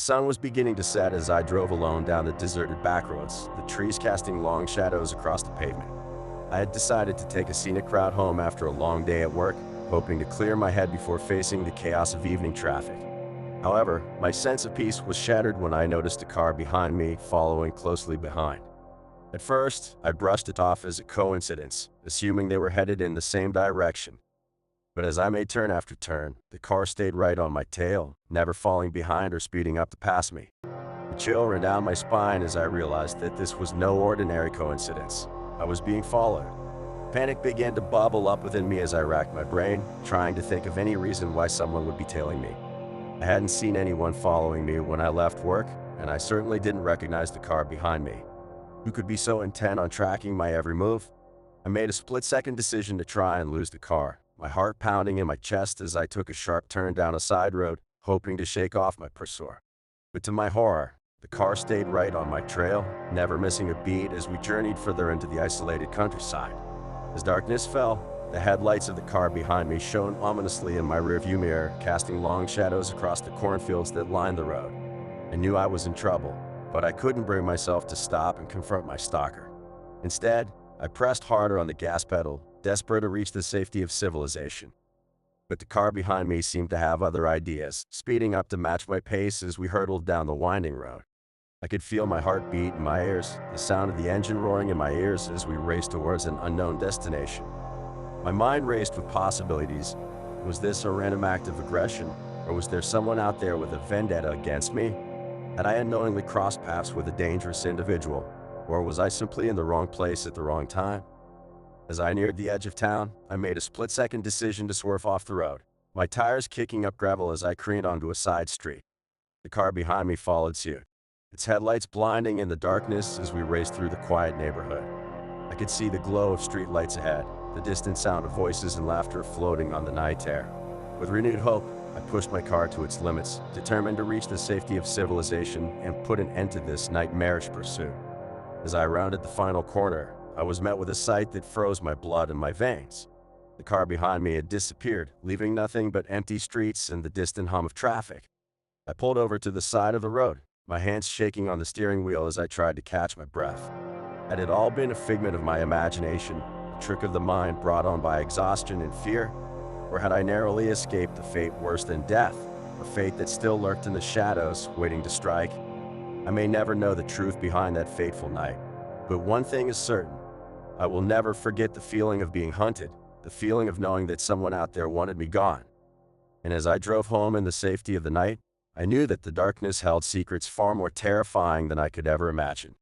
sun was beginning to set as I drove alone down the deserted backroads, the trees casting long shadows across the pavement. I had decided to take a scenic route home after a long day at work, hoping to clear my head before facing the chaos of evening traffic. However, my sense of peace was shattered when I noticed a car behind me following closely behind. At first, I brushed it off as a coincidence, assuming they were headed in the same direction. But as I made turn after turn, the car stayed right on my tail, never falling behind or speeding up to pass me. A chill ran down my spine as I realized that this was no ordinary coincidence. I was being followed. Panic began to bubble up within me as I racked my brain, trying to think of any reason why someone would be tailing me. I hadn't seen anyone following me when I left work, and I certainly didn't recognize the car behind me. Who could be so intent on tracking my every move? I made a split-second decision to try and lose the car, my heart pounding in my chest as I took a sharp turn down a side road, hoping to shake off my pursuer. But to my horror, the car stayed right on my trail, never missing a beat as we journeyed further into the isolated countryside. As darkness fell, the headlights of the car behind me shone ominously in my rearview mirror, casting long shadows across the cornfields that lined the road. I knew I was in trouble, but I couldn't bring myself to stop and confront my stalker. Instead, I pressed harder on the gas pedal, desperate to reach the safety of civilization. But the car behind me seemed to have other ideas, speeding up to match my pace as we hurtled down the winding road. I could feel my heart beat in my ears, the sound of the engine roaring in my ears as we raced towards an unknown destination. My mind raced with possibilities. Was this a random act of aggression, or was there someone out there with a vendetta against me? Had I unknowingly crossed paths with a dangerous individual, or was I simply in the wrong place at the wrong time? As I neared the edge of town, I made a split-second decision to swerve off the road, my tires kicking up gravel as I careened onto a side street. The car behind me followed suit, its headlights blinding in the darkness as we raced through the quiet neighborhood. I could see the glow of street lights ahead, the distant sound of voices and laughter floating on the night air. With renewed hope, I pushed my car to its limits, determined to reach the safety of civilization and put an end to this nightmarish pursuit. As I rounded the final corner, I was met with a sight that froze my blood in my veins. The car behind me had disappeared, leaving nothing but empty streets and the distant hum of traffic. I pulled over to the side of the road, my hands shaking on the steering wheel as I tried to catch my breath. Had it all been a figment of my imagination, a trick of the mind brought on by exhaustion and fear? Or had I narrowly escaped a fate worse than death, a fate that still lurked in the shadows, waiting to strike? I may never know the truth behind that fateful night, but one thing is certain. I will never forget the feeling of being hunted, the feeling of knowing that someone out there wanted me gone. And as I drove home in the safety of the night, I knew that the darkness held secrets far more terrifying than I could ever imagine.